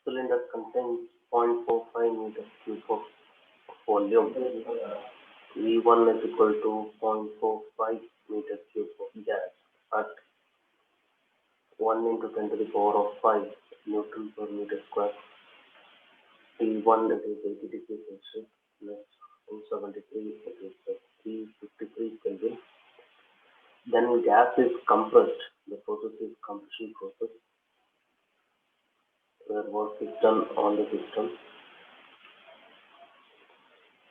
Cylinder contains 0.45 meters cube of volume. V1 is equal to 0.45 meters cube of gas at 1 into 10 to the power of 5 Newton per meter square. T1 that is 80 degrees Celsius plus 273 that is 353 Kelvin. Then gas is compressed. The process is compression process where work is done on the system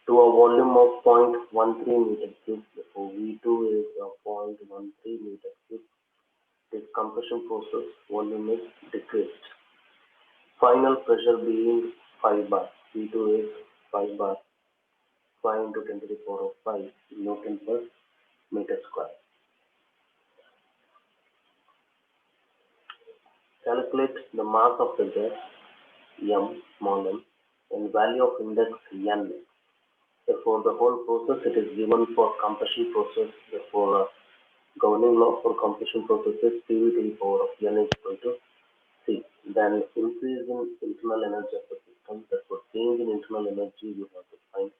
to a volume of 0.13 meter cube. Therefore, V2 is 0.13 meter cube. This compression process volume is decreased. Final pressure being 5 bar. V2 is 5 bar. 5 into 10 to the power of 5 Newton per meter square. Calculate the mass of the gas m, small m, and value of index n. Therefore, the whole process it is given for compression process. Therefore, governing law for compression process is PV to the power of n is equal to C. Then increase in internal energy of the system. Therefore, change in internal energy you have to find.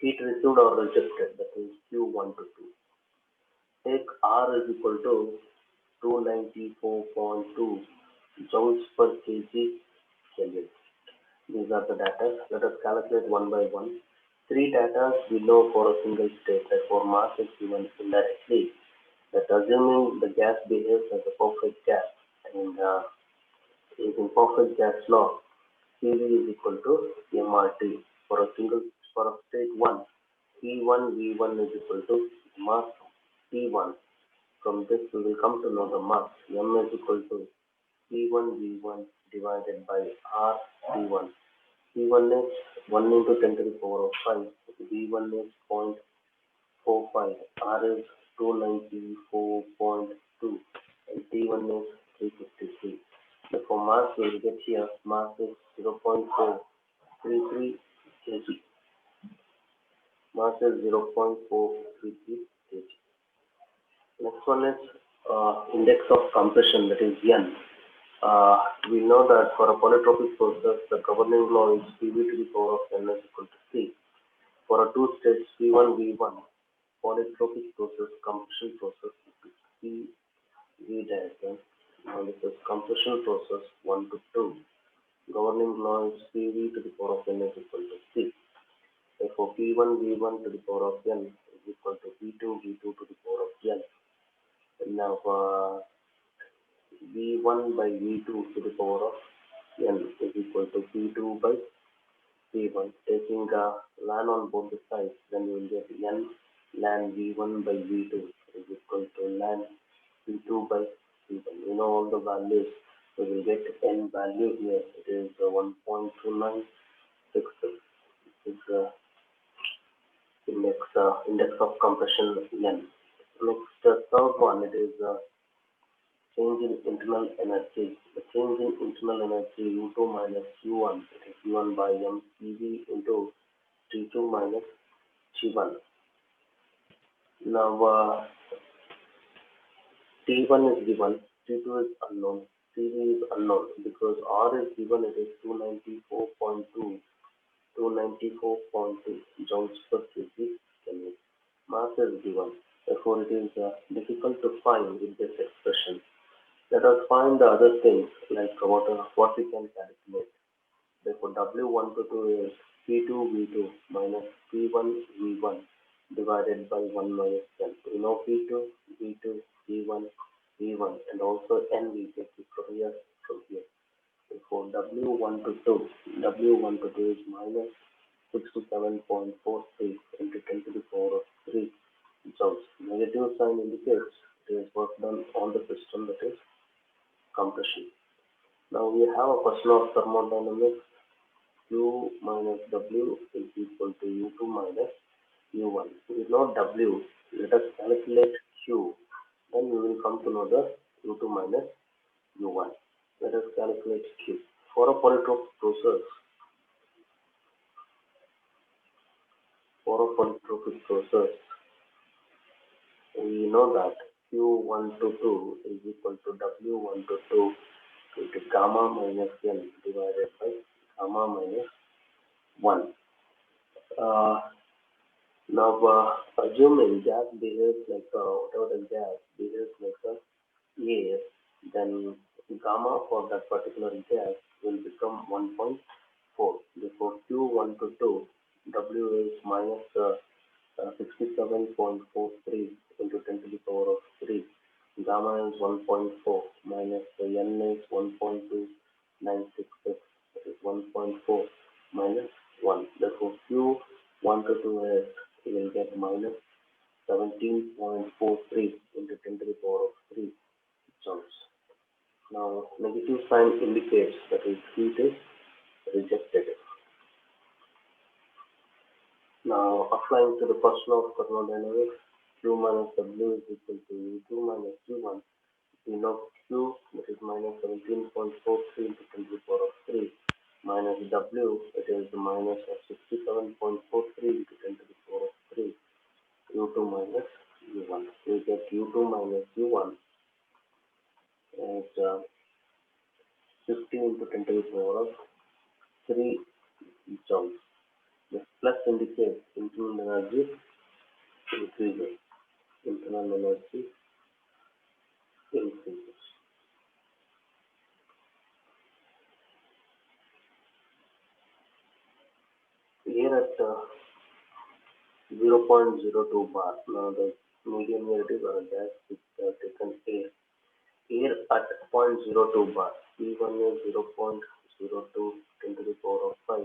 Heat received or rejected, that is Q1 to 2. Take R is equal to 294.2 joules per kg Kelvin. These are the data. Let us calculate one by one. Three data we know for a single state. Therefore, mass is given indirectly. That assuming the gas behaves as a perfect gas and is in perfect gas law, PV is equal to MRT. For a state 1, P1 V1 is equal to mass P1. From this we will come to know the mass. M is equal to P1 V1 divided by R P1. P1 is 1 into 10 to the power of 5. V1 is 0.45. R is 294.2. And T1 is 353. Therefore, mass we will get here. Mass is 0.433 kg. Mass is 0.433 kg. Next one is index of compression, that is N. We know that for a polytropic process, the governing law is PV to the power of n is equal to C. For a two states P1 V1, polytropic process, compression process, PV diagram. Now this is compression process 1 to 2. Governing law is PV to the power of n is equal to C. Therefore, P1 V1 to the power of n is equal to P2 V2 to the power of n. Now, V1 by V2 to the power of n is equal to P2 by P1. Taking ln on both the sides, then you will get n ln V1 by V2 is equal to ln P2 by P1. You know all the values. We will get n value here. It is 1.2966. This is index of compression n. Next, third one, it is change in internal energy. The change in internal energy U2 minus U1, it is given by mPV into T2 minus T1. Now, T1 is given, T2 is unknown, CV is unknown. Because R is given, it is 294.2 joules per kg Kelvin. Mass is given. Therefore, it is difficult to find with this expression. Let us find the other things like what we can calculate. Therefore, W1 to 2 is P2 V2 minus P1 V1 divided by 1 minus n. We know P2 V2 V1 V1 and also n we get from here. Therefore, W1 to 2 is minus 67.43 into 10 to the power of 3 joules. Negative sign indicates it is work done on the system, that is compression. Now we have a question of thermodynamics. Q minus W is equal to U2 minus U1. We know W. Let us calculate Q. Then we will come to know the U2 minus U1. Let us calculate Q. For a polytropic process, we know that Q1 to 2 is equal to W1 to 2 into gamma minus n divided by gamma minus 1. Uh, Now, assuming gas behaves like whatever the gas behaves like a air, then gamma for that particular gas will become 1.4. Therefore, Q1 to 2, W is minus 67.43 into 10 to the power of 3. Gamma is 1.4 minus N is 1.2966. That is 1.4 minus 1. Therefore, Q1 to 2 is you will get minus 17.43 into 10 to the power of 3 joules. Now, negative sign indicates that is heat is rejected. Now, applying to the first law of thermodynamics, Q minus W is equal to U2 minus U1. We know Q, that is minus 17.43 into 10 to the power of 3, minus W, it is minus 67.43 into 10 to the power of 3, U2 minus U1. We get U2 minus U1 as 50 into 10 to the power of 3 joules. The plus indicates internal energy increases. Internal energy increases. Here at 0.02 bar, now the medium here it is or gas is taken air. Air at 0.02 bar, P1 is 0.02 10 to the power of 5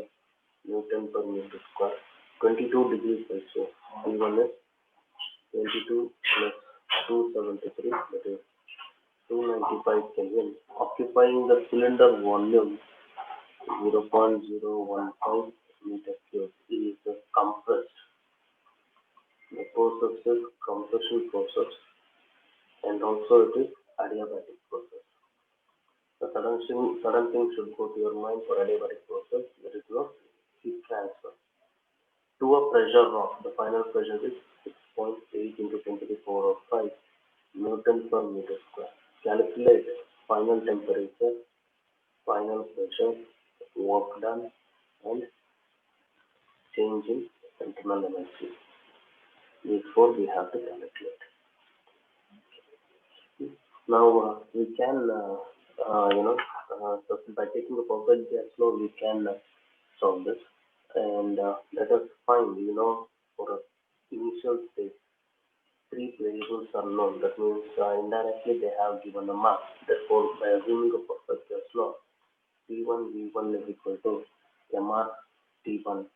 Newton per meter square, 22 degrees Celsius. P1 is 22 plus 273, that is 295 Kelvin, occupying the cylinder volume 0.015 meter cube. Is compressed. The process is compression process and also it is adiabatic process. The sudden thing should go to your mind for adiabatic process. There is no heat transfer. To a pressure rock, the final pressure is 6.8 into 10 to the power of 5 Newton per meter square. Calculate final temperature, final pressure, work done, and change in internal energy. These four we have to calculate. Now we can, so by taking a perfect gas law, we can solve this. And let us find, for a initial state, three variables are known. That means indirectly they have given a mass. Therefore, by assuming a perfect gas law, P1 V1 is equal to MR T1.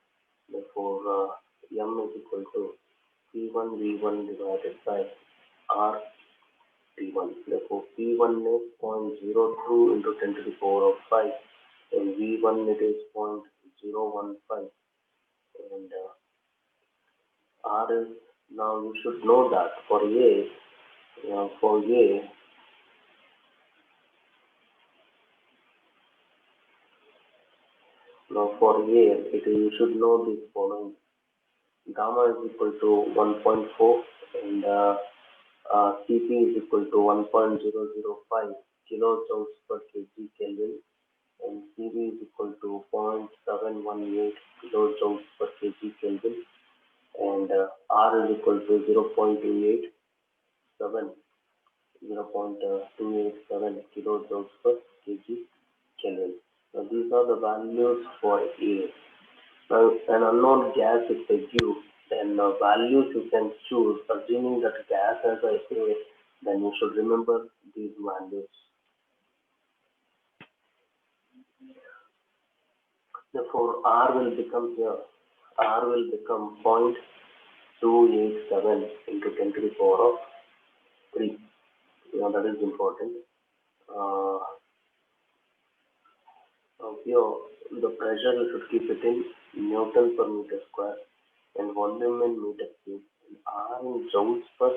Therefore, M is equal to P1 V1 divided by R T1. Therefore, P1 is 0.02 into 10 to the power of 5 and V1 it is 0.015 and R is, now you should know that for A, you should know the following. Gamma is equal to 1.4 and Cp is equal to 1.005 kilojoules per kg Kelvin and Cv is equal to 0.718 kilojoules per kg Kelvin and R is equal to 0.287 kilojoules per kg Kelvin. Now these are the values for A. Now an unknown gas if they give, then values you can choose. Assuming that gas has a A, then you should remember these values. Therefore, R will become 0.287 into 10 to the power of 3. That is important. Here, the pressure you should keep it in Newton per meter square and volume in meter cube and R in joules per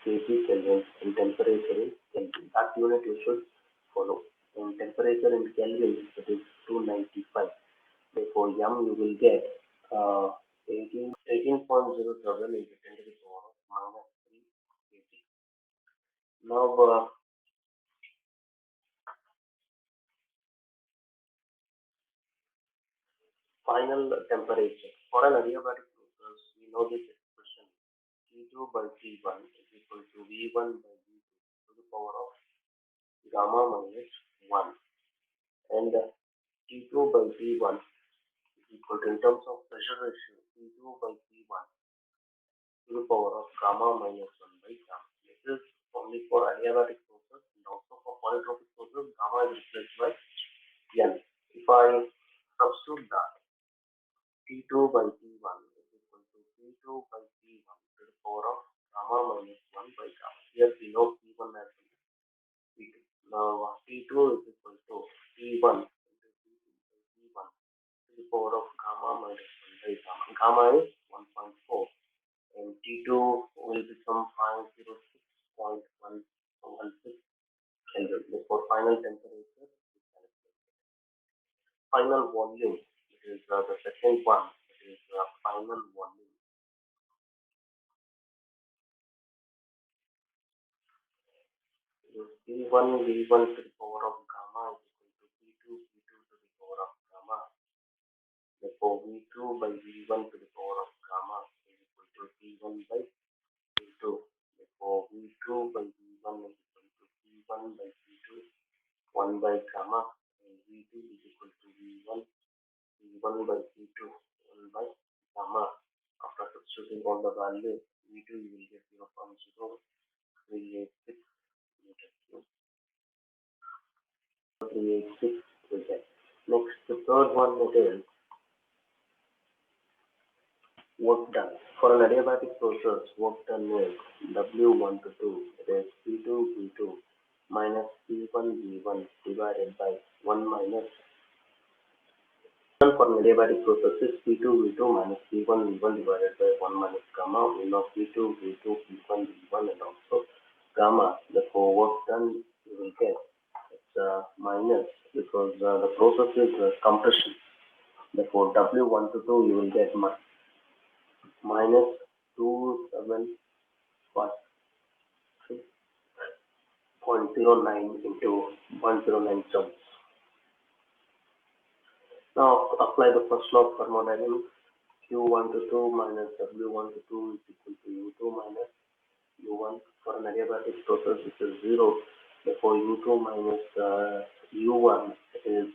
kg Kelvin and temperature in Kelvin. That unit you should follow. And temperature in Kelvin, that is 295. Therefore, M you will get 18.07 into 10 to the power of minus 3 kg. Now, Final temperature. For an adiabatic process, we know this expression T2 by T1 is equal to V1 by V2 to the power of gamma minus 1, and T2 by T1 is equal to, in terms of pressure ratio, T2 by T1 to the power of gamma minus 1 by gamma. This is only for adiabatic process, and also for polytropic process, gamma is replaced by N. If I substitute that, T2 by T1 is equal to T2 by T1 to the power of gamma minus 1 by gamma. Here we know T1 as T2. Now T2 is equal to T1 into T2 by T1 to the power of gamma minus 1 by gamma. Gamma is 1.4, and T2 will become 506.116 Kelvin. Therefore, final temperature is calculated. Final volume, it is the second one, it is final volume. P1 V1 to the power of gamma is equal to P2 V2 to the power of gamma. Therefore, V2 by V1 to the power of gamma is equal to P1 by P2. Therefore, V2 by V1 is equal to P1 by P2, 1 by gamma, and V2 is equal to V1, P1 by P2, 1 by gamma. After substituting all the values, V2 you will get 0.0386 meter cube. 386 we get. Next, the third one, it is work done. For an adiabatic process, work done is W1 to 2, it is P2 V2 minus P1 V1 divided by 1 minus. For an adiabatic process is P2 V2 minus P1 V1 divided by 1 minus gamma. We know P2 V2 P1 V1 and also gamma. Therefore, work done you will get minus, because the process is compression. Therefore, W1 to 2 you will get minus 27.09 into 109 joules. Now apply the first law of thermodynamics. Q1 to 2 minus W1 to 2 is equal to U2 minus U1. For an adiabatic process, this is 0. Therefore, U2 minus U1 is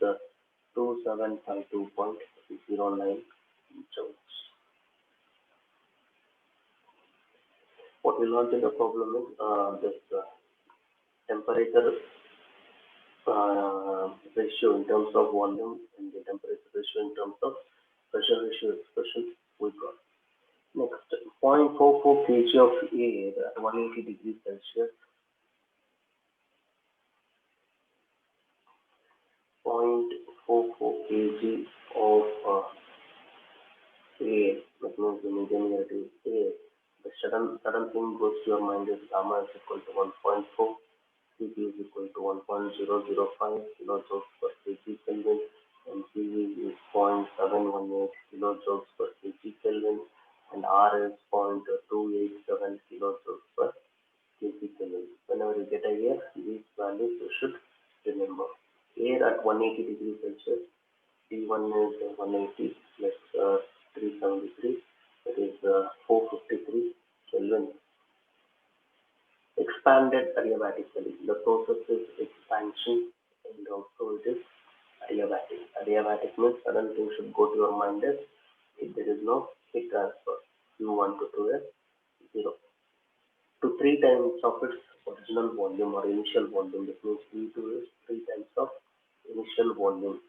2752.09 joules. What we learned in the problem is this temperature ratio in terms of volume and the temperature ratio in terms of pressure ratio expression we got. Next, 0.44 kg of air at 180 degrees Celsius, 0.44 kg of air, that means the medium here is air. The sudden thing goes to your mind is gamma is equal to 1.4, Cp is equal to 1.005 kilojoules per kg Kelvin, and Cv is 0.718 kilojoules per kg Kelvin, and R is 0.287 kilojoules per kg Kelvin. Whenever you get a air, these values you should remember. Air at 180 degrees Celsius, T1 is 180 plus 373, that is 453 Kelvin. Expanded adiabatically. The process is expansion, and also it is adiabatic. Adiabatic means sudden thing should go to your mind is if there is no heat transfer. Q1 to 2 is 0 to 3 times of its original volume or initial volume. That means V2 is 3 times of initial volume.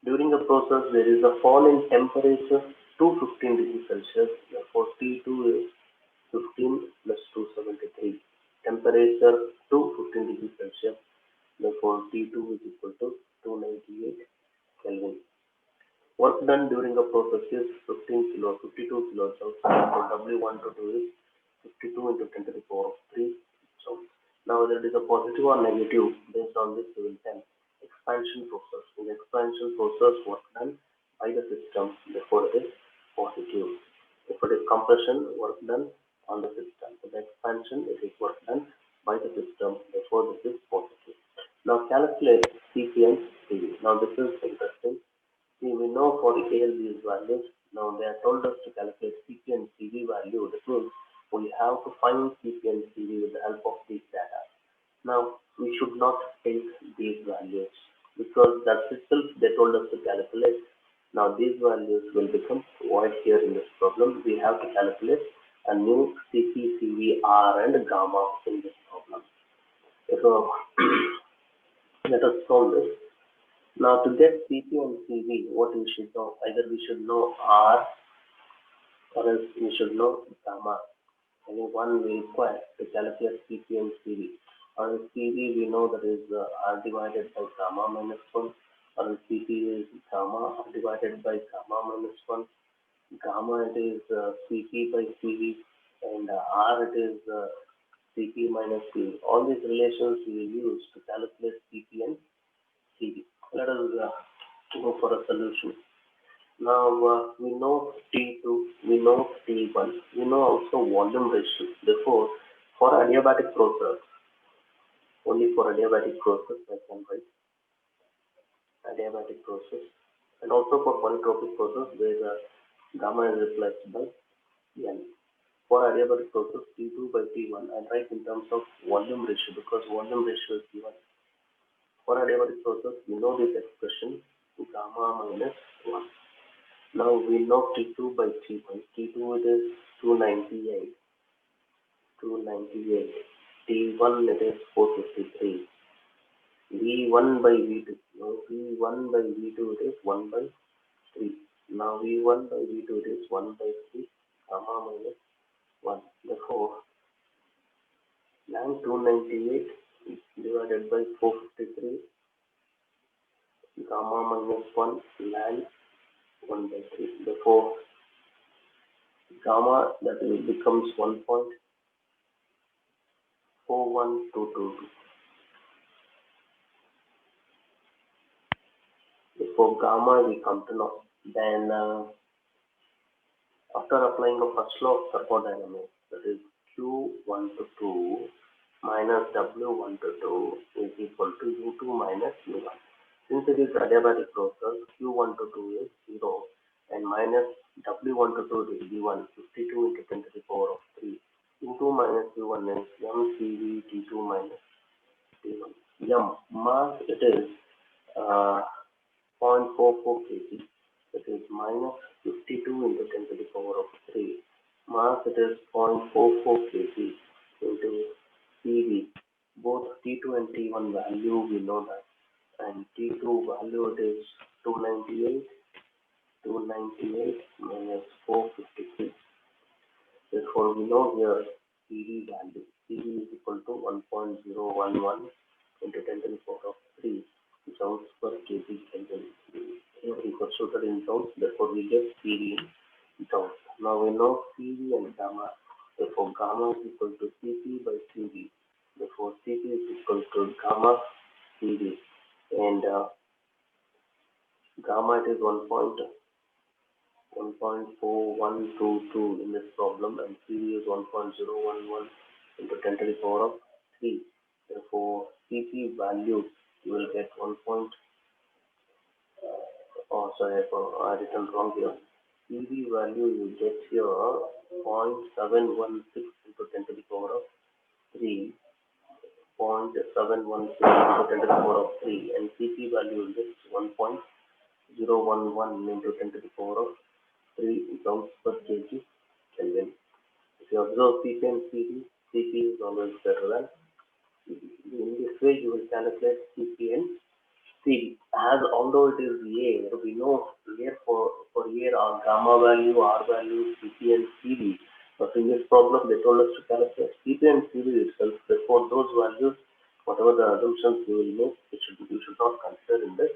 During the process, there is a fall in temperature to 15 degrees Celsius. Therefore, T2 is 15 plus 273. Temperature to 15 degrees Celsius. Therefore, T2 is equal to 298 Kelvin. Work done during the process is 52 kilojoules. So W1 to 2 is 52 into 10 to the power of 3 joules. Now, whether it is a positive or negative, based on this, we will tell. Expansion process. In the expansion process, work done by the system, therefore it is positive. If it is compression, work done on the system. For the expansion, it is work done by the system, therefore this is positive. Now calculate Cp and Cv. Now this is interesting. See, we know for here these values. Now they are told us to calculate CP and CV value. That means we have to find CP and CV with the help of these data. Now we should not take these values because that itself they told us to calculate. Now these values will become void here in this problem. We have to calculate a new CP, CV, R and gamma in this problem. So let us solve this. Now to get CP and CV, what we should know? Either we should know R or else we should know gamma. I think one we require to calculate CP and CV. On CV we know that is R divided by gamma minus 1. On CP is gamma divided by gamma minus 1. Gamma it is CP by CV and R it is CP minus CV. All these relations we will use to calculate CP and CV. Let us go for a solution. Now we know T2, we know T1, we know also volume ratio. Therefore, for adiabatic process, only for adiabatic process I can write adiabatic process, and also for polytropic process where gamma is replaced by N. For adiabatic process T2 by T1 I write in terms of volume ratio because volume ratio is given. For adiabatic process we know this expression gamma minus 1. Now we know T2 by T1. T2 it is 298. T1 it is 453. V1 by V2. Now V1 by V2 it is 1 by 3. Now V1 by V2 it is 1 by 3, gamma minus 1. Therefore, ln 298 divided by 453, gamma minus 1, ln 1 by 3. Therefore, gamma that becomes 1.41222. Therefore, gamma we come to know. Then, after applying the first law of thermodynamics, that is Q1 to 2 minus W1 to 2 is equal to U2 minus U1. Since it is adiabatic process, Q1 to 2 is 0 and minus W1 to 2 is V1, 52 into 10 to the power of 3. U2 minus U1 is MCV T2 minus T1. M mass it is 0.44 kg. It is minus 52 into 10 to the power of 3. Mass it is 0.44 kg into CV. Both T2 and T1 value we know that. And T2 value it is 298 minus 453. Therefore, we know here CV value. CV is equal to 1.011 into 10 to the power of 3 joules per kg Kelvin. Here we substituted in joules, therefore we get CV in joules. Now we know CV and gamma. Therefore, gamma is equal to CP by CV. Therefore, CP is equal to gamma CV. And gamma it is 1.4122 in this problem, and CV is 1.011 into 10 to the power of 3. Therefore, CP value you will get 1. Sorry, I written wrong here. CV value you get here 0.716 into 10 to the power of 3. 0.716 into 10 to the power of 3, and CP value is 1.011 into 10 to the power of 3 joules per kg Kelvin. If you observe CP and CV, CP is always better than CV. In this way, you will calculate CP and CV. As although it is air, we know air for air our gamma value, R value, CP and CV. But in this problem, they told us to calculate CP and CV itself. Therefore, those values, whatever the assumptions you will make, you should not consider in this